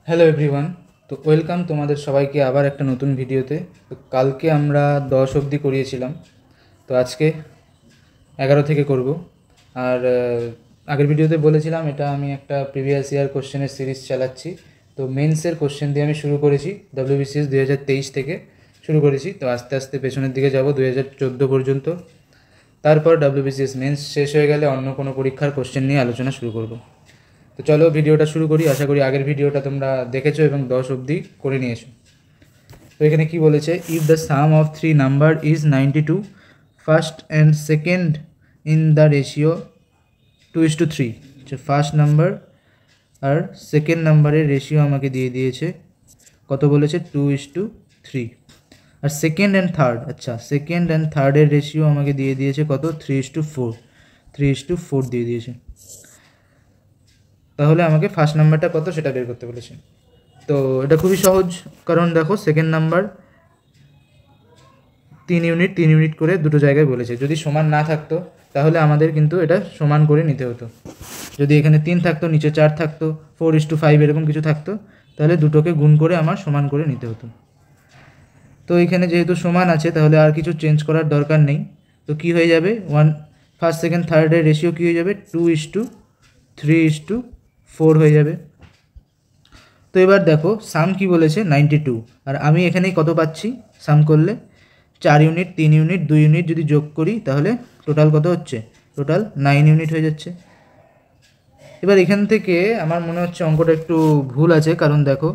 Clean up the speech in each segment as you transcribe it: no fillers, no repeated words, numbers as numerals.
Hello everyone. তো welcome তোমাদের সবাইকে আবার একটা নতুন ভিডিওতে। তো কালকে আমরা 10 অবধি করিয়েছিলাম, তো আজকে 11 থেকে করব। আর আগের ভিডিওতে বলেছিলাম এটা আমি একটা প্রিভিয়াস ইয়ার কোশ্চেনের সিরিজ চালাচ্ছি। তো মেন্সের কোশ্চেন দিয়ে আমি শুরু করেছি, WBCS 2023 থেকে শুরু করেছি। তো আস্তে আস্তে পেছনের দিকে যাব 2014 পর্যন্ত। তারপর WBCS মেন্স শেষ হয়ে গেলে অন্য কোনো পরীক্ষার কোশ্চেন নিয়ে আলোচনা শুরু করব। তো চলো ভিডিওটা শুরু করি। আশা করি আগের ভিডিওটা তোমরা দেখেছো এবং 10 অবধি করে নিয়েছো। তো এখানে কি বলেছে, if the sum of three number is 92, first and second in the ratio 2:3। First number আর সেকেন্ড নাম্বারের রেশিও আমাকে দিয়ে দিয়েছে কত, বলেছে 2:3। আর সেকেন্ড অ্যান্ড থার্ড, আচ্ছা সেকেন্ড অ্যান্ড থার্ডের রেশিও আমাকে দিয়ে দিয়েছে কত, 3:4। 3:4 দিয়ে দিয়েছে। তাহলে আমাকে ফার্স্ট নাম্বারটা কত সেটা বের করতে বলেছে। তো এটা খুবই সহজ, কারণ দেখো সেকেন্ড নাম্বার 3 ইউনিট করে দুটো জায়গায় বলেছে। যদি সমান না থাকতো তাহলে আমাদের কিন্তু এটা সমান করে নিতে হতো। যদি এখানে 3 থাকতো, নিচে 4 থাকতো, 4:5 এরকম কিছু থাকতো, তাহলে দুটোকে গুণ করে আমার সমান করে নিতে হতো। তো এখানে যেহেতু সমান আছে তাহলে আর কিছু চেঞ্জ করার দরকার নেই। তো কি হয়ে যাবে, ফার্স্ট সেকেন্ড থার্ডের রেশিও কী হয়ে যাবে, 2:3:4 হয়ে যাবে। তো এবার দেখো সাম কি বলেছে, 92। আর আমি এখানেই কত পাচ্ছি, সাম করলে 4 ইউনিট, 3 ইউনিট, 2 ইউনিট যদি যোগ করি তাহলে টোটাল কত হচ্ছে, টোটাল 9 ইউনিট হয়ে যাচ্ছে। এবার এখান থেকে আমার মনে হচ্ছে অঙ্কটা একটু ভুল আছে, কারণ দেখো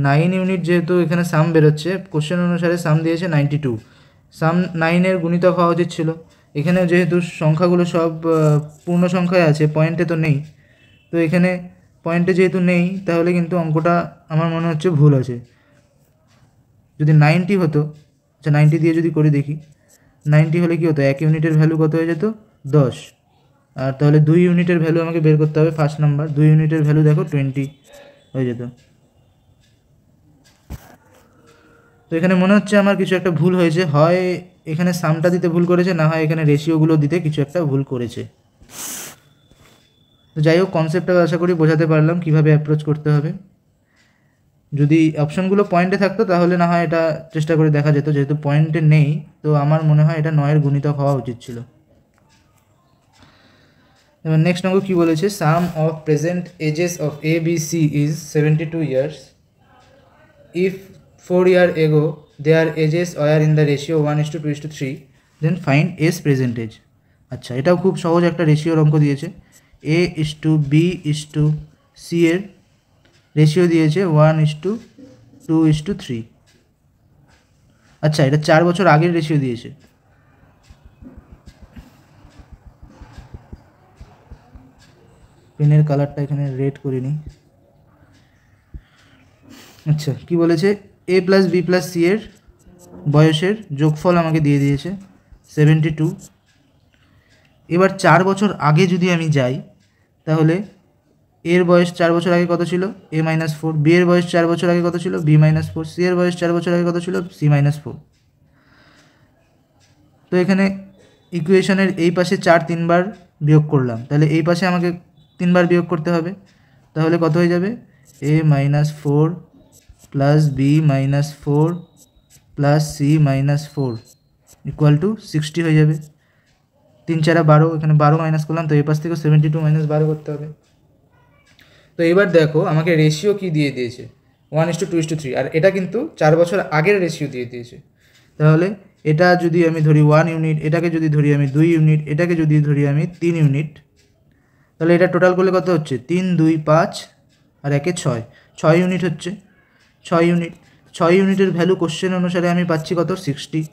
9 ইউনিট যেহেতু এখানে সাম বেরোচ্ছে, কোশ্চেন অনুসারে সাম দিয়েছে 92, সাম 9-এর গুণিতক হওয়া উচিত ছিল। এখানে যেহেতু সংখ্যাগুলো সব পূর্ণ সংখ্যায় আছে, পয়েন্টে তো নেই, তো এখানে পয়েন্টে যেহেতু নেই তাহলে কিন্তু অঙ্কটা আমার মনে হচ্ছে ভুল আছে। যদি 90 হতো, আচ্ছা 90 দিয়ে যদি করে দেখি, 90 হলে কী হতো, 1 ইউনিটের ভ্যালু কত হয়ে যেত, 10। আর তাহলে 2 ইউনিটের ভ্যালু আমাকে বের করতে হবে, ফার্স্ট নাম্বার 2 ইউনিটের ভ্যালু দেখো 20 হয়ে যেত। তো এখানে মনে হচ্ছে আমার কিছু একটা ভুল হয়েছে, হয় এখানে সামটা দিতে ভুল করেছে, না হয় এখানে রেশিওগুলো দিতে কিছু একটা ভুল করেছে। তো যাই হোক, কনসেপ্টটা আশা করি বোঝাতে পারলাম কীভাবে অ্যাপ্রোচ করতে হবে। যদি অপশনগুলো পয়েন্টে থাকতো তাহলে না হয় এটা চেষ্টা করে দেখা যেত, যেহেতু পয়েন্টে নেই তো আমার মনে হয় এটা 9-এর গুণিতক হওয়া উচিত ছিল। এবার নেক্সট অঙ্ক কী বলেছে, sum of present ages of ABC is 72 years. If 4 year ago their ages were in the ratio 1:2:3, then find S present age। আচ্ছা, এটাও খুব সহজ একটা রেশিওর অঙ্ক দিয়েছে। A:B:C এর রেশিও দিয়েছে 1:2:3। আচ্ছা, এটা 4 বছর আগের রেশিও দিয়েছে। পেনের কালারটা এখানে রেড করে নিই। আচ্ছা, কি বলেছে, A+B+C এর বয়সের যোগফল আমাকে দিয়ে দিয়েছে 72। এবার 4 বছর আগে যদি আমি যাই তাহলে এর বয়স 4 বছর আগে কত ছিল, A-4, বি এর বয়স 4 বছর আগে কত ছিল, B-4, সি এর বয়স 4 বছর আগে কত ছিল, C-4। তো এখানে ইকুয়েশনের এই পাশে 4 3বার বিয়োগ করলাম, তাহলে এই পাশে আমাকে 3বার বিয়োগ করতে হবে। তাহলে কত হয়ে যাবে, A-4 plus B-4 plus C-4 equal to 60 হয়ে যাবে। 3 4 12, এখানে 12 মাইনাস করলাম, তো এই পাশ থেকে 72 - 12 করতে হবে। তো এবার দেখো আমাকে রেশিও কি দিয়ে দিয়েছে, 1:2:3, আর এটা কিন্তু 4 বছর আগের রেশিও দিয়ে দিয়েছে। তাহলে এটা যদি আমি ধরি 1 ইউনিট, এটাকে যদি ধরি আমি 2 ইউনিট, এটাকে যদি ধরি আমি 3 ইউনিট, তাহলে এটা টোটাল করলে কত হচ্ছে, 3 2 5 আর 1 6, 6 ইউনিট হচ্ছে। 6 ইউনিটের ভ্যালু কোশ্চেন অনুসারে আমি পাচ্ছি কত, 60।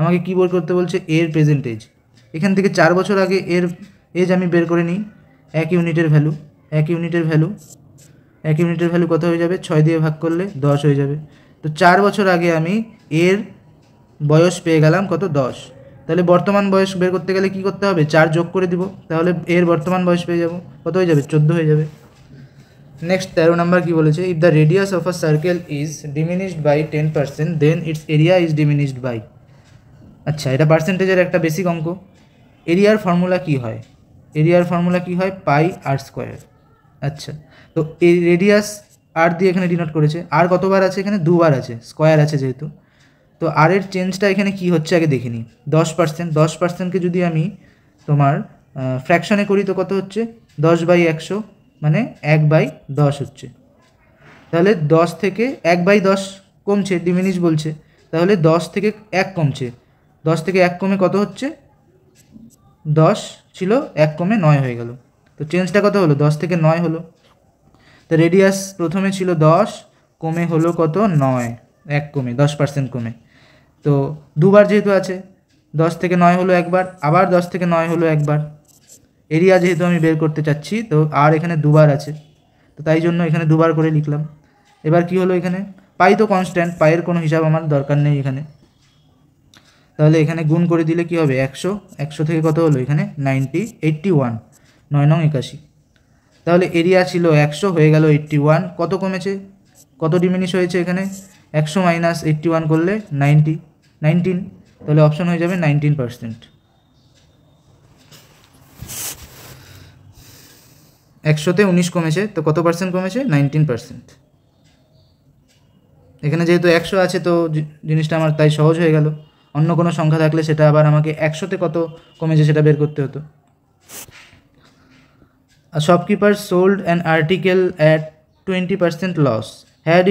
আমাকে কী বের করতে বলছে, এর প্রেজেন্ট এজ। এখান থেকে 4 বছর আগে এর এজ আমি বের করে নিই, 1 ইউনিটের ভ্যালু, 1 ইউনিটের ভ্যালু কত হয়ে যাবে, 6 দিয়ে ভাগ করলে 10 হয়ে যাবে। তো 4 বছর আগে আমি এর বয়স পেয়ে গেলাম কত, 10। তাহলে বর্তমান বয়স বের করতে গেলে কী করতে হবে, 4 যোগ করে দিব, তাহলে এর বর্তমান বয়স পেয়ে যাব, কত হয়ে যাবে, 14 হয়ে যাবে। নেক্সট 13 নাম্বার কী বলেছে, if the radius of a circle is diminished by 10%, then its area is diminished by. আচ্ছা, এটা পার্সেন্টেজের একটা বেসিক অঙ্ক। এরিয়ার ফর্মুলা কী হয়, পাই আর স্কোয়ার। আচ্ছা, তো এই রেডিয়াস আর দিয়ে এখানে ডিনোট করেছে। আর কতবার আছে এখানে? দুবার আছে, স্কোয়ার আছে যেহেতু। তো আর এর চেঞ্জটা এখানে কি হচ্ছে আগে দেখে নিই। 10%, 10%কে যদি আমি তোমার ফ্র্যাকশনে করি তো কত হচ্ছে? 10/100 মানে 1/10 হচ্ছে। তাহলে 10 থেকে 1/10 কমছে, ডিমিনিশ বলছে, তাহলে 10 থেকে 1 কমছে। 10 থেকে 1 কমে কত হচ্ছে? 10 ছিল, 1 কমে 9 হয়ে গেল। তো চেঞ্জটা কত হলো? 10 থেকে 9 হলো। তো রেডিয়াস প্রথমে ছিল 10, কমে হলো কত? 9, 1 কমে, 10% কমে। তো দুবার যেহেতু আছে, 10 থেকে 9 হলো একবার, আবার 10 থেকে 9 হলো একবার। এরিয়া যেহেতু আমি বের করতে চাচ্ছি, তো আর এখানে দুবার আছে, তো তাই জন্য এখানে দুবার করে লিখলাম। এবার কি হলো এখানে? পাই তো কনস্ট্যান্ট, পাইয়ের কোনো হিসাব আমার দরকার নেই এখানে। তাহলে এখানে গুণ করে দিলে কি হবে? 100, 100 থেকে কত হলো এখানে? 81, 9 নং 81। তাহলে এরিয়া ছিল 100, হয়ে গেল 81। কত কমেছে? কত ডিমিনিশ হয়েছে এখানে? 100 মাইনাস 81 করলে 19। তাহলে অপশন হয়ে যাবে 19%। 100-তে 19 কমেছে, তো কত পার্সেন্ট কমেছে? 19%। এখানে যেহেতু 100 আছে তো জিনিসটা আমার তাই সহজ হয়ে গেল। অন্য কোনো সংখ্যা থাকলে সেটা আবার আমাকে 100-তে কত কমেছে সেটা বের করতে হতো। A shopkeeper sold an article at 20% loss. Had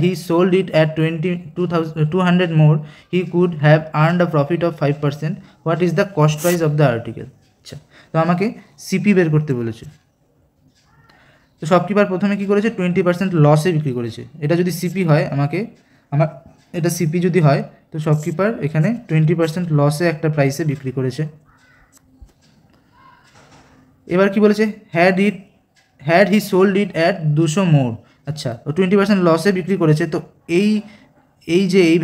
he sold it at 200 more, he could have earned a profit of 5%. What is the cost price of the article? আচ্ছা, তো আমাকে সিপি বের করতে বলেছে। তো শপকিপার প্রথমে কী করেছে? 20% লসে বিক্রি করেছে। এটা যদি সিপি হয় আমার এটা সিপি যদি হয়, তো শপকিপার এখানে 20% লসে একটা প্রাইসে বিক্রি করেছে। এবার কি বলেছে? Had he sold it at 200 মোর। আচ্ছা, ও 20% লসে বিক্রি করেছে। তো এই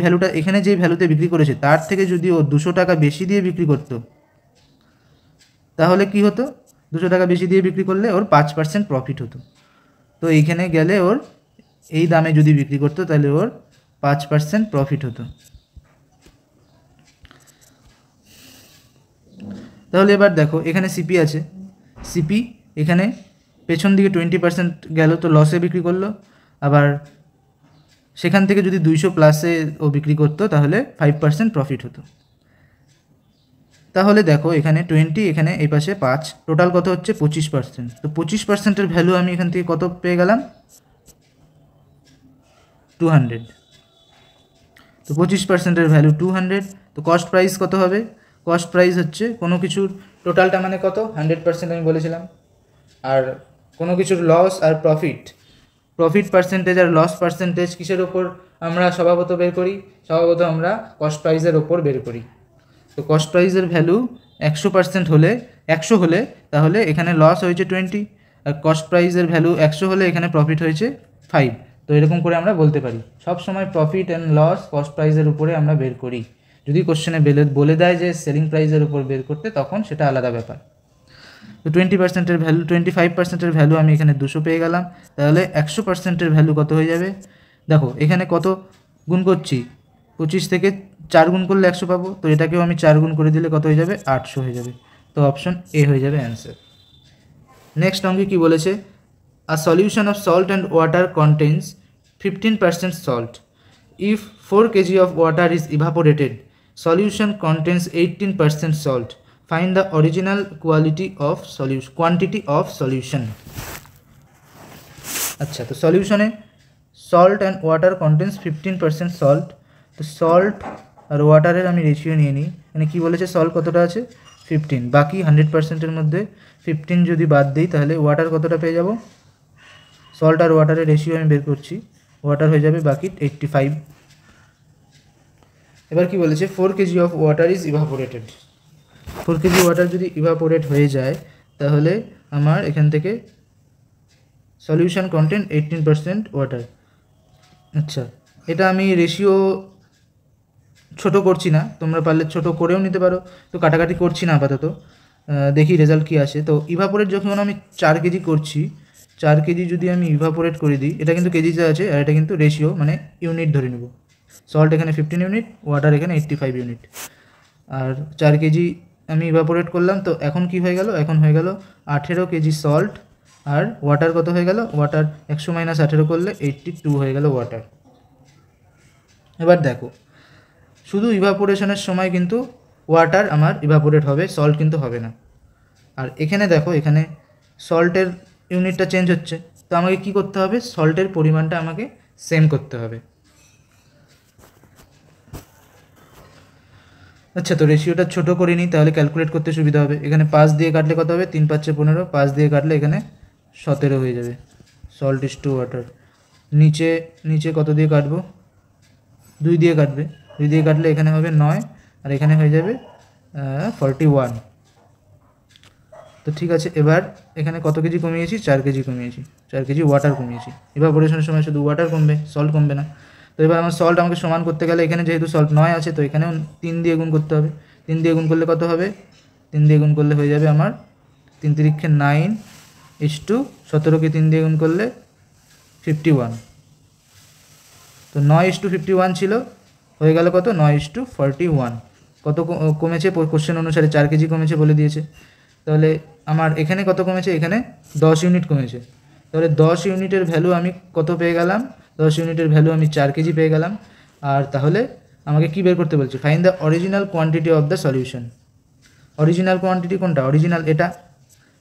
ভ্যালুটা এখানে যে ভ্যালুতে বিক্রি করেছে তার থেকে যদি ও 200 টাকা বেশি দিয়ে বিক্রি করতো, তাহলে কি হতো? 200 টাকা বেশি দিয়ে বিক্রি করলে ওর 5% প্রফিট হতো। তো এইখানে গেলে ওর এই দামে যদি বিক্রি করতো তাহলে ওর 5% প্রফিট হতো। তাহলে এবার দেখো এখানে সিপি আছে, সিপি এখানে পেছন দিকে 20% গেল, তো লসে বিক্রি করলো। আবার সেখান থেকে যদি 200 প্লাসে ও বিক্রি করতো তাহলে 5% প্রফিট হতো। তাহলে দেখো এখানে 20, এখানে এই পাশে 5, টোটাল কত হচ্ছে? 25%। তো 25%-এর ভ্যালু আমি এখান থেকে কত পেয়ে গেলাম? 200। তো 25%-এর ভ্যালু 200। তো কস্ট প্রাইস কত হবে? কস্ট প্রাইস হচ্ছে কোনো কিছুর টোটালটা মানে কত? 100% আমি বলেছিলাম। আর কোনো কিছুর লস আর প্রফিট পার্সেন্টেজ আর লস পার্সেন্টেজ কিসের ওপর আমরা স্বভাবত বের করি? স্বভাবত আমরা কস্ট প্রাইসের ওপর বের করি। তো কস্ট প্রাইসের ভ্যালু 100% হলে 100 হলে তাহলে এখানে লস হয়েছে 20, আর কস্ট প্রাইসের ভ্যালু 100 হলে এখানে প্রফিট হয়েছে 5। তো এরকম করে আমরা বলতে পারি। সব সময় প্রফিট অ্যান্ড লস কস্ট প্রাইসের উপরে আমরা বের করি। যদি কোশ্চেনে বলে দেয় যে সেলিং প্রাইসের উপর বের করতে, তখন সেটা আলাদা ব্যাপার। তো 20%-এর ভ্যালু 25%-এর ভ্যালু আমি এখানে 200 পেয়ে গেলাম। তাহলে 100%-এর ভ্যালু কত হয়ে যাবে? দেখো এখানে কত গুণ করছি? 25 থেকে 4 গুণ করলে 100 পাবো। তো এটাকেও আমি 4 গুণ করে দিলে কত হয়ে যাবে? 800 হয়ে যাবে। তো অপশন এ হয়ে যাবে অ্যান্সার। নেক্সট অঙ্কে কী বলেছে? A solution of salt and water contains 15% salt. If 4 kg of water is evaporated, solution contains 18% salt. Find the original quantity of solution. আচ্ছা, তো সলিউশনে salt and water contains 15% salt. তো salt আর ওয়াটারের আমি রেশিও নিয়ে নিই। মানে কী বলেছে? সল্ট কতটা আছে? 15। বাকি 100%-এর মধ্যে 15 যদি বাদ দিই তাহলে ওয়াটার কতটা পেয়ে যাব? সল্ট আর ওয়াটারের রেশিও আমি বের করছি। ওয়াটার হয়ে যাবে বাকি 85। এবার কি বলেছে? 4 kg of water is evaporated. 4 kg water যদি ইভাপোরেট হয়ে যায় তাহলে আমার এখান থেকে সলিউশন কন্টেন্ট 18% ওয়াটার। আচ্ছা, এটা আমি রেশিও ছোট করছি না, তোমরা পারলে ছোট করেও নিতে পারো। তো কাটাকাটি করছি না আপাতত, দেখি রেজাল্ট কী আসে। তো ইভাপোরেট যখন আমি 4 কেজি করছি, 4 কেজি যদি আমি ইভাপোরেট করে দিই, এটা কিন্তু কেজিতে আছে আর এটা কিন্তু রেশিও মানে ইউনিট ধরে নেব। সল্ট এখানে 15 ইউনিট, ওয়াটার এখানে 85 ইউনিট। আর 4 কেজি আমি ইভাপোরেট করলাম। তো এখন কি হয়ে গেল? এখন হয়ে গেল 18 কেজি সল্ট আর ওয়াটার কত হয়ে গেল, ওয়াটার 100 - 18 করলে 82 হয়ে গেল ওয়াটার। এবার দেখো শুধু ইভাপোরেশনের সময় কিন্তু ওয়াটার আমার ইভাপোরেট হবে, সল্ট কিন্তু হবে না। আর এখানে দেখো এখানে সল্টের ইউনিটটা চেঞ্জ হচ্ছে, তো আমাকে কি করতে হবে, সল্টের পরিমাণটা আমাকে সেম করতে হবে। আচ্ছা, তো রেশিওটা ছোটো করে নিই, তাহলে ক্যালকুলেট করতে সুবিধা হবে। এখানে 5 দিয়ে কাটলে কত হবে, 3 × 5 = 15, 5 দিয়ে কাটলে এখানে 17 হয়ে যাবে। Salt is to water. নিচে নিচে কত দিয়ে কাটবো, 2 দিয়ে কাটবে, 2 দিয়ে কাটলে এখানে হবে 9 আর এখানে হয়ে যাবে 41। তো ঠিক আছে, এবার এখানে কত কেজি কমিয়েছি, 4 কেজি কমিয়েছি, 4 কেজি ওয়াটার কমিয়েছি। ইভাপোরেশনের সময় শুধু ওয়াটার কমবে, সল্ট কমবে না। তো এবার আমার সল্ট আমাকে সমান করতে গেলে এখানে যেহেতু সল্ট 9 আছে, তো এখানেও 3 দিয়ে গুণ করতে হবে। 3 দিয়ে গুণ করলে কত হবে, 3 দিয়ে গুণ করলে হয়ে যাবে আমার 3 × 3 = 9 = 17কে 3 দিয়ে গুণ করলে 51। তো 9:51 ছিল, হয়ে গেল কত, 9:41। কত কমেছে কোশ্চেন অনুসারে 4 কেজি কমেছে বলে দিয়েছে। তাহলে আমার এখানে কত কমেছে, এখানে 10 ইউনিট কমেছে। তাহলে 10 ইউনিটের ভ্যালু আমি কত পেয়ে গেলাম, 10 ইউনিটের ভ্যালু আমি 4 কেজি পেয়ে গেলাম। আর তাহলে আমাকে কী বের করতে বলছে, find the original quantity of the solution. Original quantity কোনটা, অরিজিনাল এটা,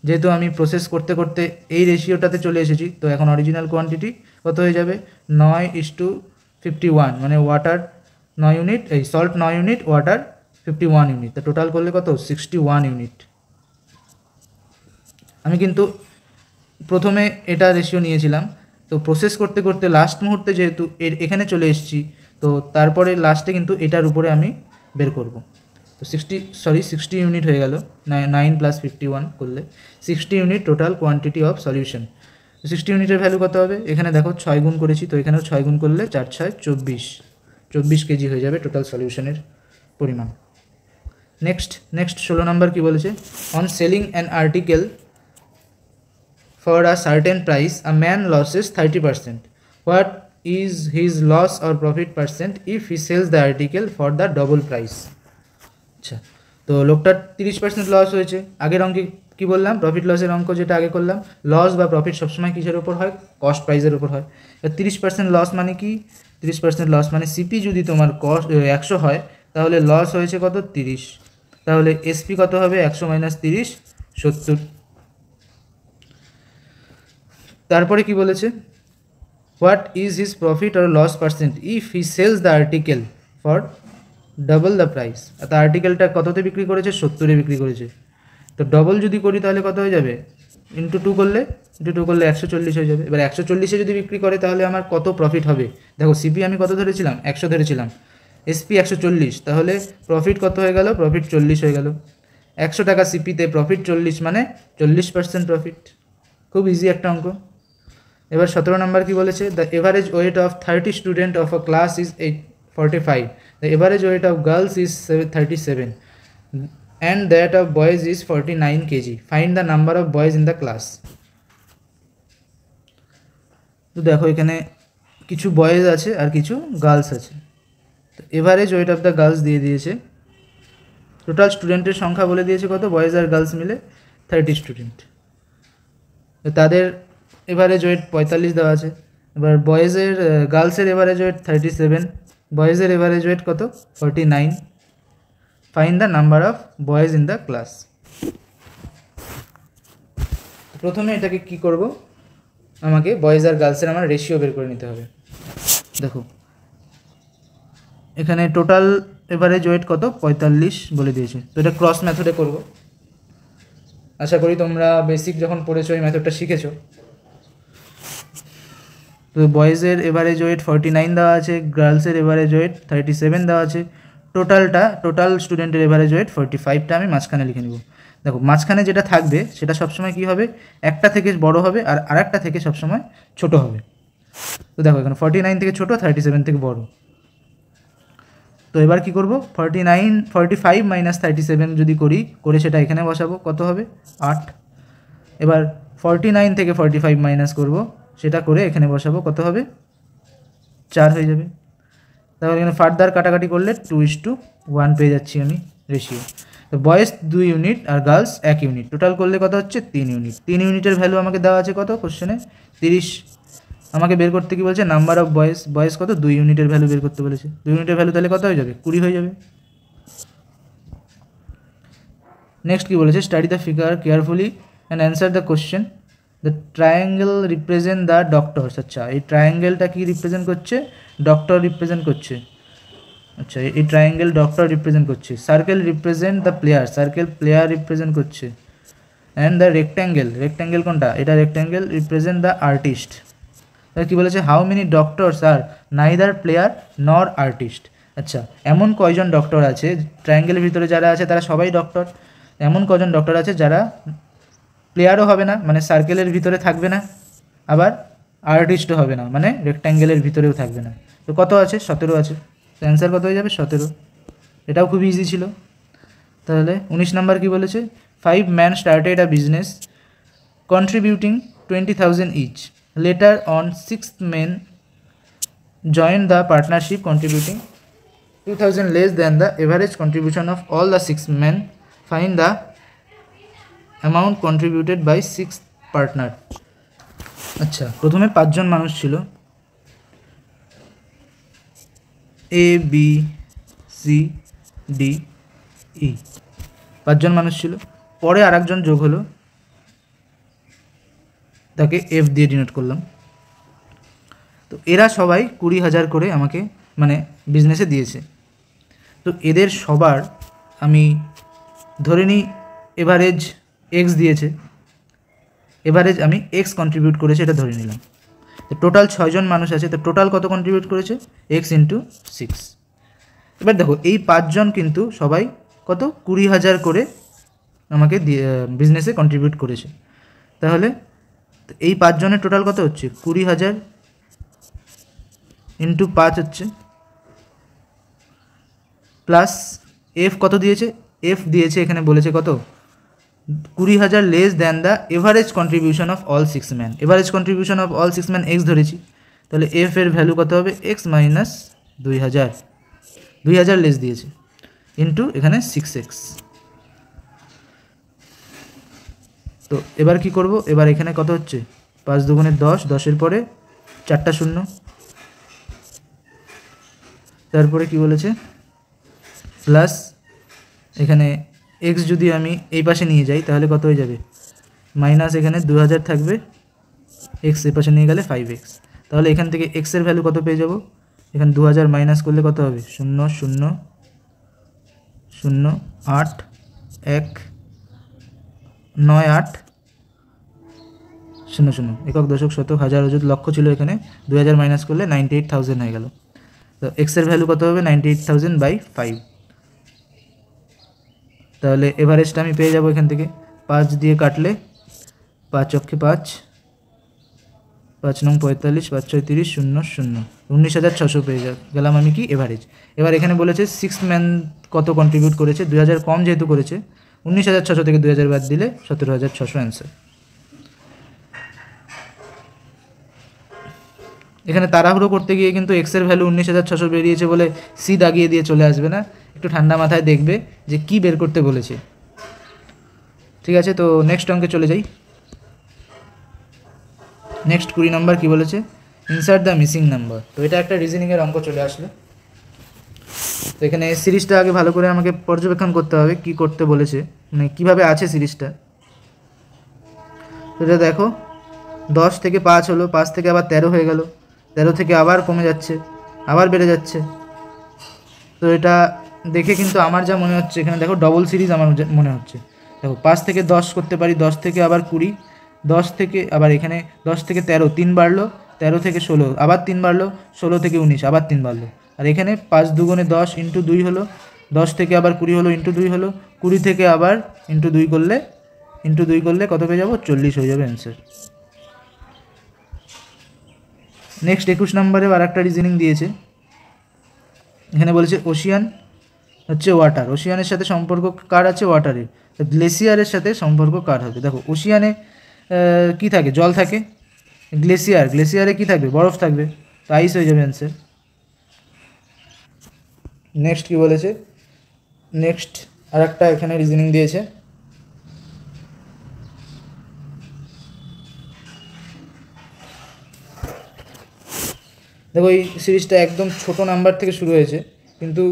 যেহেতু আমি প্রসেস করতে করতে এই রেশিওটাতে চলে এসেছি, তো এখন অরিজিনাল কোয়ান্টিটি কত হয়ে যাবে, 9:51, মানে ওয়াটার 9 ইউনিট, এই সল্ট 9 ইউনিট, ওয়াটার 51 ইউনিট। তো টোটাল করলে কত, 61 ইউনিট। আমি কিন্তু প্রথমে এটা রেশিও নিয়েছিলাম, তো প্রসেস করতে করতে লাস্ট মুহূর্তে যেহেতু এখানে চলে এসেছি, তো তারপরে লাস্টে কিন্তু এটার উপরে আমি বের করব। তো 60 ইউনিট হয়ে গেল, 9 + 51 করলে 60 unit total quantity of solution. 60 ইউনিটের ভ্যালু কত হবে, এখানে দেখো 6 গুণ করেছি, তো এখানেও 6 গুণ করলে 4 × 6 = 24 কেজি হয়ে যাবে টোটাল সলিউশনের পরিমাণ। নেক্সট 16 নম্বর কি বলেছে, on selling an article for a certain price a man loses 30%. What is his loss or profit percent if he sells the article for the double price? আচ্ছা, তো লোকটার 30% লস হয়েছে। আগের অঙ্কে কী বললাম, প্রফিট লসের অঙ্ক যেটা আগে করলাম, লস বা প্রফিট সবসময় কিসের উপর হয়, কস্ট প্রাইসের উপর হয়। 30% লস মানে কি, 30% লস মানে সিপি যদি তোমার কস্ট 100 হয়, তাহলে লস হয়েছে কত, 30। তাহলে এসপি কত হবে, 100 - 30 70। তারপরে কি বলেছে, what is his profit or loss percent if he sells the article for double the price. তো আর্টিকেলটা কততে বিক্রি করেছে, 70-এ বিক্রি করেছে। তো ডবল যদি করি তাহলে কত হয়ে যাবে, ইন্টু 2 করলে 140 হয়ে যাবে। এবার 140-এ যদি বিক্রি করে তাহলে আমার কত প্রফিট হবে, দেখো সিপি আমি কত ধরেছিলাম, 100 ধরেছিলাম, এসপি 140, তাহলে প্রফিট কত হয়ে গেল, প্রফিট 40 হয়ে গেল। 100 টাকা সিপিতে প্রফিট 40 মানে 40% প্রফিট। খুব ইজি একটা অঙ্ক। এবার 17 নম্বর কি বলেছে, the average weight of 30 student of a class is 45, the average weight of girls is 37 and that of boys is 49 KG. Find the number of boys in the class. তো দেখো এখানে কিছু বয়েজ আছে আর কিছু গার্লস আছে। তো average weight of the girls দিয়ে দিয়েছে, টোটাল স্টুডেন্টের সংখ্যা বলে দিয়েছে কত, বয়েজ আর গার্লস মিলে 30 স্টুডেন্ট। তো তাদের এভারেজ ওয়েট 45 দেওয়া আছে। এবার বয়েজের গার্লসের এভারেজ ওয়েট 37, বয়েজের এভারেজ ওয়েট কত, 49। Find the number of boys in the class. প্রথমে এটাকে কি করব, আমাকে বয়েজ আর গার্লসের আমার রেশিও বের করে নিতে হবে। দেখো এখানে টোটাল এভারেজ ওয়েট কত, 45 বলে দিয়েছে। তো এটা ক্রস মেথডে করব। আশা করি তোমরা বেসিক যখন পড়েছো এই মেথডটা শিখেছো। তো বয়েজের এভারেজ ওয়েট 49 দেওয়া আছে, গার্লসের এভারেজ ওয়েট 37 দেওয়া আছে, টোটাল স্টুডেন্টের এভারেজ ওয়েট 45টা আমি মাঝখানে লিখে নেব। দেখো মাঝখানে যেটা থাকবে সেটা সবসময় কী হবে, একটা থেকে বড় হবে আর আরেকটা থেকে সবসময় ছোট হবে। তো দেখো এখানে 49 থেকে ছোট, 37 থেকে বড়। তো এবার কি করব, 45 - 37 যদি করে সেটা এখানে বসাবো, কত হবে, 8। এবার 49 থেকে 45 মাইনাস করব, সেটা করে এখানে বসাবো, কত হবে, 4 হয়ে যাবে। তাহলে এখানে ফার্দার কাটাকাটি করলে 2:1 পেয়ে যাচ্ছি আমি রেশিও। তো বয়েজ 2 ইউনিট আর গার্লস 1 ইউনিট, টোটাল করলে কত হচ্ছে 3 ইউনিট। 3 ইউনিটের ভ্যালু আমাকে দেওয়া আছে কত কোশ্চেনে 30। আমাকে বের করতে কি বলছে, নাম্বার অফ বয়েজ, বয়েজ কত 2 ইউনিটের ভ্যালু বের করতে বলেছে। 2 ইউনিটের ভ্যালু তাহলে কত হয়ে যাবে 20 হয়ে যাবে। নেক্সট কি বলেছে, study the figure carefully and answer the question. The triangle represent the doctors. আচ্ছা, এই ট্রায়াঙ্গেলটা কি রিপ্রেজেন্ট করছে, ডক্টর রিপ্রেজেন্ট করছে। আচ্ছা, এই ট্রায়াঙ্গেল ডক্টর রিপ্রেজেন্ট করছে। Circle represent the player, circle player represent করছে। অ্যান্ড দ্য রেক্ট্যাঙ্গেল, রেক্ট্যাঙ্গেল কোনটা, এটা রেক্ট্যাঙ্গেল রিপ্রেজেন্ট দ্য আর্টিস্ট। তাহলে কী বলেছে, how many doctors are neither player nor artist. আচ্ছা, এমন কয়জন ডক্টর আছে, ট্রায়াঙ্গেলের ভিতরে যারা আছে তারা সবাই ডক্টর, এমন কজন ডক্টর আছে যারা প্লেয়ারও হবে না, মানে সার্কেলের ভিতরে থাকবে না, আবার আর্টিস্টও হবে না, মানে রেক্ট্যাঙ্গেলের ভিতরেও থাকবে না। তো কত আছে, 17 আছে। তো অ্যান্সার কত হয়ে যাবে 17। এটাও খুব ইজি ছিল। তাহলে 19 নাম্বার কী বলেছে, 5 men started a business contributing 20,000 each. Later on 6 men joined the partnership contributing 2,000 less than the average contribution of all the 6 men. Find the amount contributed by 6 partner. আচ্ছা, প্রথমে 5 জন মানুষ ছিল, A B C D E, 5 জন মানুষ ছিল। পরে আর একজন যোগ হলো, তাকে এফ দিয়ে ডিনোট করলাম। তো এরা সবাই 20,000 করে আমাকে মানে বিজনেসে দিয়েছে। তো এদের সবার আমি ধরে নিই এভারেজ এক্স দিয়েছে, এভারেজ আমি এক্স কন্ট্রিবিউট করেছে এটা ধরে নিলাম। তো টোটাল 6 জন মানুষ আছে, তো টোটাল কত কন্ট্রিবিউট করেছে, এক্স ইন্টু 6। এবার দেখো এই 5 জন কিন্তু সবাই কত 20,000 করে আমাকে বিজনেসে কন্ট্রিবিউট করেছে। তাহলে এই 5 জনের টোটাল কত হচ্ছে 20,000 ইন্টু 5 হচ্ছে, প্লাস এফ কত দিয়েছে, এফ দিয়েছে এখানে বলেছে কত 20,000 less than the average contribution of all 6 man. Average contribution of all 6 man x ধরেছি, তাহলে এফ এর ভ্যালু কত হবে এক্স মাইনাস 2,000, 2,000 লেস দিয়েছে ইন্টু এখানে 6x। তো এবার কি করব, এবার এখানে কত হচ্ছে 5 দুগুণে 10, 10-এর পরে 4টা শূন্য, তারপরে কি বলেছে প্লাস এখানে এক্স যদি আমি এই পাশে নিয়ে যাই তাহলে কত হয়ে যাবে, মাইনাস এখানে 2,000 থাকবে, এক্স এই পাশে নিয়ে গেলে 5x। তাহলে এখান থেকে এক্সের ভ্যালু কত পেয়ে যাব, এখানে 2,000 মাইনাস করলে কত হবে 0 0 0 8 1 9 8 0 0, একক দশক শতক হাজার অযুত লক্ষ ছিল, এখানে 2,000 মাইনাস করলে 98,000 হয়ে গেল। তো এক্সের ভ্যালু কত হবে 98,000 বাই 5। তাহলে এভারেজটা আমি পেয়ে যাব এখান থেকে 5 দিয়ে কাটলে 5 অক্ষে 5, 5 নং 45, 5 6 30, 0 0, 19,600 পেয়ে গেলাম আমি কি এভারেজ। এবার এখানে বলেছে 6 ম্যান কত কন্ট্রিবিউট করেছে, 2,000 কম যেহেতু করেছে, 19,600 থেকে 2,000 বাদ দিলে 17,600 অ্যান্সার। এখানে তাড়াহুড়ো করতে গিয়ে কিন্তু এক্সের ভ্যালু 19,600 বেরিয়েছে বলে সি দাগিয়ে দিয়ে চলে আসবে না, একটু ঠান্ডা মাথায় দেখবে যে কি বের করতে বলেছে। ঠিক আছে, তো নেক্সট অঙ্কে চলে যাই। নেক্সট 20 নম্বর কি বলেছে, ইনসার্ট দ্য মিসিং নাম্বার। তো এটা একটা রিজনিংয়ের অঙ্ক চলে আসলো। তো এখানে সিরিজটা আগে ভালো করে আমাকে পর্যবেক্ষণ করতে হবে কি করতে বলেছে, মানে কীভাবে আছে সিরিজটা। তো এটা দেখো 10 থেকে 5 হলো, 5 থেকে আবার 13 হয়ে গেল, 13 থেকে আবার কমে যাচ্ছে, আবার বেড়ে যাচ্ছে। তো এটা দেখে কিন্তু আমার যা মনে হচ্ছে, এখানে দেখো ডবল সিরিজ আমার মনে হচ্ছে। দেখো 5 থেকে 10 করতে পারি, 10 থেকে আবার 20, 10 থেকে আবার এখানে 10 থেকে 13 3 বাড়লো, 13 থেকে 16 আবার 3 বাড়লো, 16 থেকে 19 আবার 3 বাড়লো, আর এখানে 5 দুগুণে 10 ইন্টু 2 হলো, 10 থেকে আবার 20 হলো ইন্টু 2 হলো, 20 থেকে আবার ইন্টু 2 করলে কত পেয়ে যাবো 40 হয়ে যাবে অ্যান্সার। নেক্সট 21 নম্বরে আর একটা রিজনিং দিয়েছে। এখানে বলেছে ওশিয়ান হচ্ছে ওয়াটার, ওশিয়ানের সাথে সম্পর্ক কার আছে ওয়াটারের, গ্লেসিয়ারের সাথে সম্পর্ক কার হবে। দেখো ওশিয়ানে কি থাকে, জল থাকে, গ্লেসিয়ারে কি থাকবে, বরফ থাকবে, তো আইস হয়ে যাবে অ্যান্সার। নেক্সট কি বলেছে, নেক্সট আর একটা এখানে রিজনিং দিয়েছে, দেখো এই সিরিজটা একদম ছোট নাম্বার থেকে শুরু হয়েছে, কিন্তু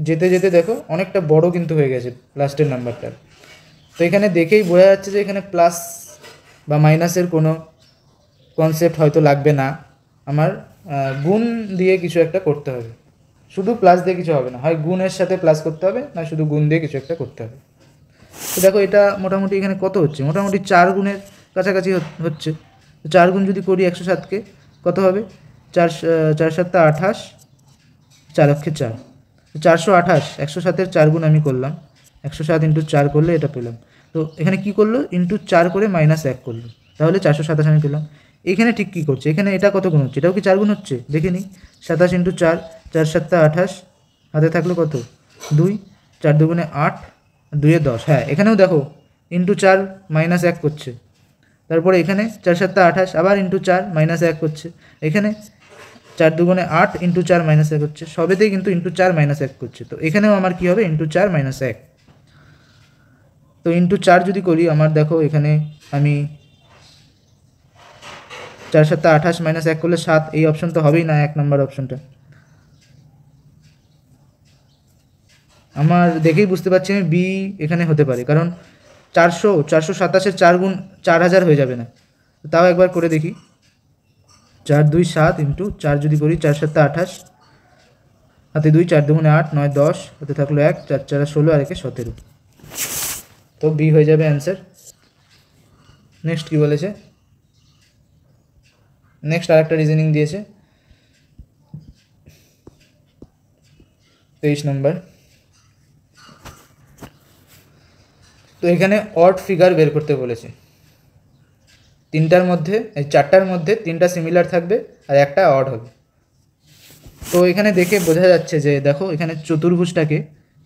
যেতে যেতে দেখো অনেকটা বড় কিন্তু হয়ে গেছে লাস্টের নাম্বারটা। তো এখানে দেখেই বোঝা যাচ্ছে যে এখানে প্লাস বা মাইনাসের কোনো কনসেপ্ট হয়তো লাগবে না, আমার গুণ দিয়ে কিছু একটা করতে হবে, শুধু প্লাস দিয়ে কিছু হবে না, হয় গুণের সাথে প্লাস করতে হবে, না শুধু গুণ দিয়ে কিছু একটা করতে হবে। তো দেখো এটা মোটামুটি এখানে কত হচ্ছে, মোটামুটি 4 গুণের কাছাকাছি হচ্ছে। তো 4 গুণ যদি করি 107কে, কত হবে, 4 7 28, 4 অক্ষে 4, 428, 107-এর 4 গুণ আমি করলাম, 107 ইন্টু 4 করলে এটা পেলাম। তো এখানে কি করলো, ইন্টু 4 করে -1 করলো, তাহলে 427 আমি পেলাম। এখানে ঠিক কী করছে, এখানে এটা কত গুণ হচ্ছে, এটাও কি 4 গুণ হচ্ছে, দেখে নিই। 27 ইন্টু 4, 4 7 28, হাতে থাকলো কত 2, 4 2 8, 2 10, হ্যাঁ এখানেও দেখো ইন্টু 4 -1 করছে, তারপরে এখানে 4 7 28, আবার ইন্টু 4 -1 করছে, এখানে 4 2 8 ইন্টু 4 -1 হচ্ছে, সবেতেই কিন্তু ইন্টু 4 -1 করছে। তো এখানেও আমার কী হবে, ইন্টু 4 -1। তো ইন্টু 4 যদি করি, আমার দেখো এখানে আমি 4 7 28 -1 করলে 7, এই অপশন তো হবেই না, 1 নম্বর অপশনটা। আমার দেখেই বুঝতে পারছি আমি বি এখানে হতে পারে, কারণ 427-এর 4 গুণ 4000 হয়ে যাবে না। তাও একবার করে দেখি, 4 2 7 ইন্টু 4 যদি করি, 4 7 28, হাতে 2, 4 2 8 9 10, হাতে থাকলো 1, 4 4 16, আর 1 17। তো বি হয়ে যাবে অ্যান্সার। নেক্সট কী বলেছে, নেক্সট আরেকটা রিজনিং দিয়েছে 23 নম্বর। তো এখানে অড ফিগার বের করতে বলেছে, 3টার মধ্যে, এই 4টার মধ্যে 3টা সিমিলার থাকবে আর একটা অড হবে। তো এখানে দেখে বোঝা যাচ্ছে যে দেখো এখানে চতুর্ভুজটাকে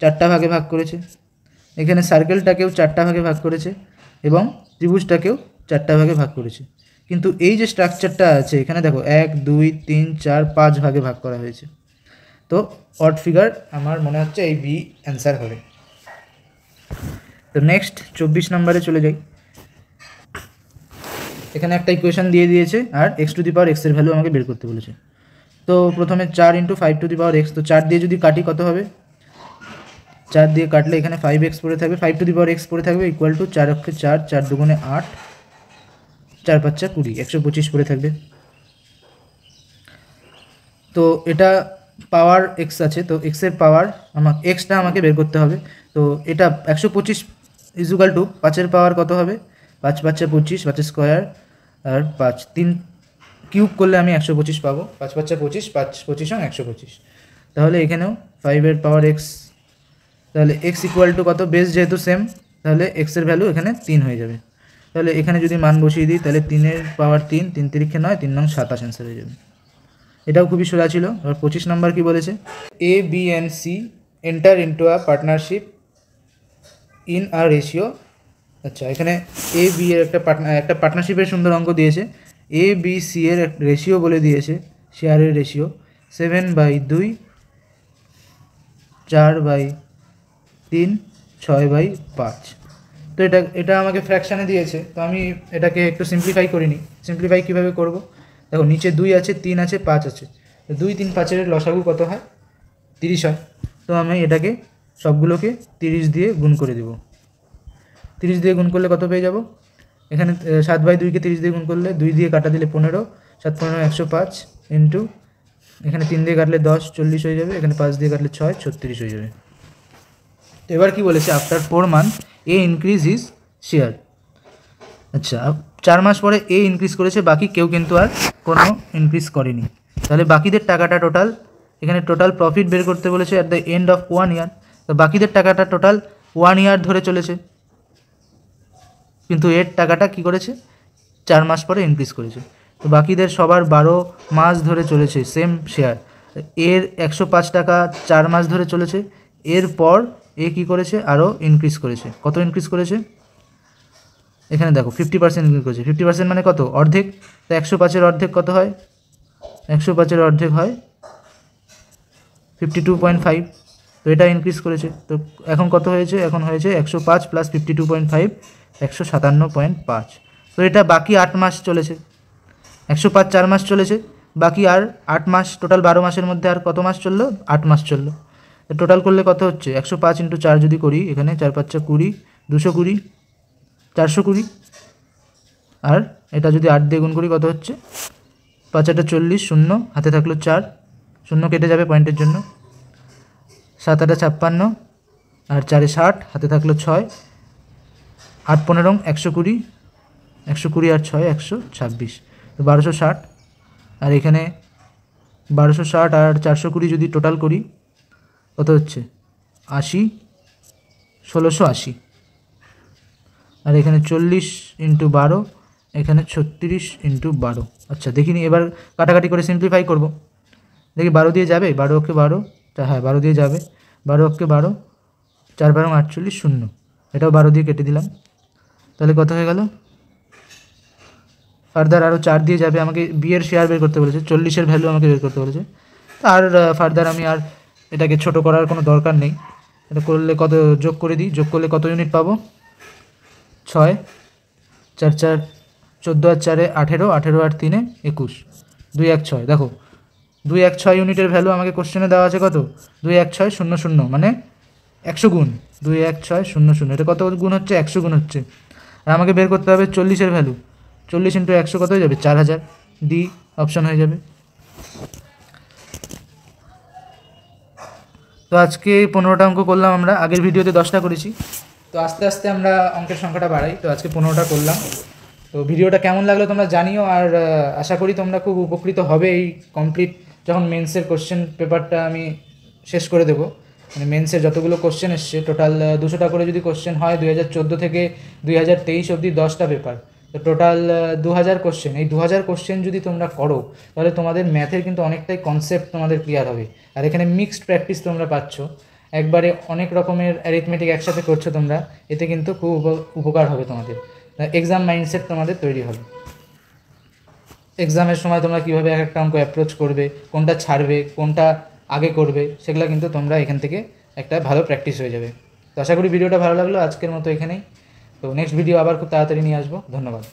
4টা ভাগে ভাগ করেছে, এখানে সার্কেলটাকেও 4টা ভাগে ভাগ করেছে, এবং ত্রিভুজটাকেও 4টা ভাগে ভাগ করেছে। কিন্তু এই যে স্ট্রাকচারটা আছে এখানে দেখো 1 2 3 4 5 ভাগে ভাগ করা হয়েছে। তো অড ফিগার আমার মনে হচ্ছে এই বি অ্যান্সার হবে। তো নেক্সট 24 নম্বরে চলে যাই। এখানে একটা ইকুয়েশন দিয়ে দিয়েছে আর x⁴x এর ভ্যালু আমাকে বের করতে বলেছে। তো প্রথমে 4 × 5⁴x, তো 4 দিয়ে যদি কাটি কত হবে, 4 দিয়ে কাটলে এখানে 5x পড়ে থাকবে, 5⁴x পড়ে থাকবে, ইকুয়াল টু 4 অক্ষে 4, 4 2 8, 4 5 20, 125 পড়ে থাকবে। তো এটা পাওয়ার x আছে, তো x এর পাওয়ার xটা আমাকে বের করতে হবে। তো এটা 125 ইকুয়াল টু 5-এর পাওয়ার কত হবে, 5 5 25, 5 স্কোয়ার আর 5 3 কিউব করলে আমি 125 পাবো, 5 5 25, 5 25 125। তাহলে এখানেও 5-এর পাওয়ার x, তাহলে x ইকুয়াল টু কত, বেস যেহেতু সেম, তাহলে x এর ভ্যালু এখানে 3 হয়ে যাবে। তাহলে এখানে যদি মান বসিয়ে দিই, তাহলে 3-এর পাওয়ার 3, 3 3 9, 3 9 27 অ্যান্সার হয়ে যাবে। এটাও খুবই সোজা ছিল। এবার 25 নম্বর কি বলেছে, A B and C enter into a partnership in a ratio. আচ্ছা, এখানে এ বি এর একটা পার্টনারশিপের সুন্দর অঙ্ক দিয়েছে, এ বি সি এর রেশিও বলে দিয়েছে, শেয়ারের রেশিও 7/2, 4/3, 6/5। তো এটা আমাকে ফ্র্যাকশানে দিয়েছে, তো আমি এটাকে একটু সিম্পলিফাই করিনি। সিম্পলিফাই কীভাবে করব, দেখো নিচে 2 আছে, 3 আছে, 5 আছে, 2 3 5-এর লসাগু কত হয়, 30 হয়। তো আমি এটাকে সবগুলোকে 30 দিয়ে গুণ করে দেব। 30 দিয়ে গুণ করলে কত পেয়ে যাব, এখানে 7/2-কে 30 দিয়ে গুণ করলে 2 দিয়ে কাটা দিলে 15, 7 15 105, ইন্টু এখানে 3 দিয়ে কাটলে 10 40 হয়ে যাবে, এখানে 5 দিয়ে কাটলে 6 36 হয়ে যাবে। তো এবার কি বলেছে, after 4 month A increase his share. আচ্ছা, 4 মাস পরে এ ইনক্রিজ করেছে, বাকি কেউ কিন্তু আর কোনো ইনক্রিজ করেনি। তাহলে বাকিদের টাকাটা টোটাল, এখানে টোটাল প্রফিট বের করতে বলেছে অ্যাট দ্য এন্ড অফ 1 ইয়ার। তো বাকিদের টাকাটা টোটাল 1 ইয়ার ধরে চলেছে, কিন্তু এর টাকাটা কি করেছে, 4 মাস পরে ইনক্রিজ করেছে। তো বাকিদের সবার 12 মাস ধরে চলেছে সেম শেয়ার, এর 105 টাকা 4 মাস ধরে চলেছে, এরপর এ কী করেছে, আরও ইনক্রিজ করেছে। কত ইনক্রিজ করেছে, এখানে দেখো 50% ইনক্রিজ করেছে। 50% মানে কত, অর্ধেক। তো 105-এর অর্ধেক কত হয়, 105-এর অর্ধেক হয় 52.5। তো এটা ইনক্রিজ করেছে। তো এখন কত হয়েছে, এখন হয়েছে 105 প্লাস 52.5 157.5। তো এটা বাকি 8 মাস চলেছে, 105 4 মাস চলেছে, বাকি আর 8 মাস, টোটাল 12 মাসের মধ্যে আর কত মাস চললো, 8 মাস চললো। টোটাল করলে কত হচ্ছে, 105 ইন্টু 4 যদি করি, এখানে 4 5 20, 220, 420, আর এটা যদি 8 দিয়ে গুণ করি কত হচ্ছে, 5 8 40, শূন্য হাতে থাকলো 4, শূন্য কেটে যাবে পয়েন্টের জন্য, 7 8 56, আর 4 60, হাতে থাকলো 6, 8 15 120, 120 আর 6 126, তো 1260। আর এখানে 1260 আর 420 যদি টোটাল করি কত হচ্ছে, 80, 1680। আর এখানে 40 ইন্টু 12, এখানে 36 ইন্টু 12। আচ্ছা দেখিনি, এবার কাটাকাটি করে সিম্পলিফাই করব, দেখি 12 দিয়ে যাবে, 12 অক্ষে 12, হ্যাঁ 12 দিয়ে যাবে, 12 অক্ষে 12, 4 12 48, শূন্য, এটাও 12 দিয়ে কেটে দিলাম, তাহলে কত হয়ে গেল। ফার্দার আরও 4 দিয়ে যাবে, আমাকে বি এর শেয়ার বের করতে বলেছে, 40-এর ভ্যালু আমাকে বের করতে বলেছে। আর ফার্দার আমি আর এটাকে ছোট করার কোনো দরকার নেই, এটা করলে কত যোগ করে দিই, যোগ করলে কত ইউনিট পাবো, 6 4 4 14 আর 4 18, 18 আর 3 21, 2 1 6। দেখো 2 1 6 ইউনিটের ভ্যালু আমাকে কোশ্চেনে দেওয়া আছে কত, 2 1 6 0 0, মানে 100 গুণ, 2 1 6 0 0, এটা কত গুণ হচ্ছে, 100 গুণ হচ্ছে। আর আমাকে বের করতে হবে 40-এর ভ্যালু, 40 ইন্টু 100 কত হয়ে যাবে, 4000, ডি অপশান হয়ে যাবে। তো আজকে 15টা অঙ্ক করলাম আমরা, আগের ভিডিওতে 10টা করেছি, তো আস্তে আস্তে আমরা অঙ্কের সংখ্যাটা বাড়াই। তো আজকে 15টা করলাম। তো ভিডিওটা কেমন লাগলো তোমরা জানিও, আর আশা করি তোমরা খুব উপকৃত হবে এই কমপ্লিট যখন মেন্সের কোশ্চেন পেপারটা আমি শেষ করে দেবো। মানে মেন্সের যতগুলো কোশ্চেন এসছে টোটাল 200টা করে যদি কোশ্চেন হয়, 2014 থেকে 2023 অবধি 10টা পেপার, তো টোটাল 2000 কোশ্চেন। এই 2000 কোশ্চেন যদি তোমরা করো তাহলে তোমাদের ম্যাথের কিন্তু অনেকটাই কনসেপ্ট তোমাদের ক্লিয়ার হবে। আর এখানে মিক্সড প্র্যাকটিস তোমরা পাচ্ছ, একবারে অনেক রকমের অ্যারিথমেটিক একসাথে করছো তোমরা, এতে কিন্তু খুব উপকার হবে তোমাদের, এক্সাম মাইন্ডসেট তোমাদের তৈরি হবে। এক্সামের সময় তোমরা কীভাবে এক একটা অঙ্ক অ্যাপ্রোচ করবে, কোনটা ছাড়বে, কোনটা আগে করবে, সেগুলো কিন্তু তোমরা এখান থেকে একটা ভালো প্র্যাকটিস হয়ে যাবে। তো আশা করি ভিডিওটা ভালো লাগলো, আজকের মতো এখানেই। তো নেক্সট ভিডিও আবার খুব তাড়াতাড়ি নিয়ে আসবো। ধন্যবাদ।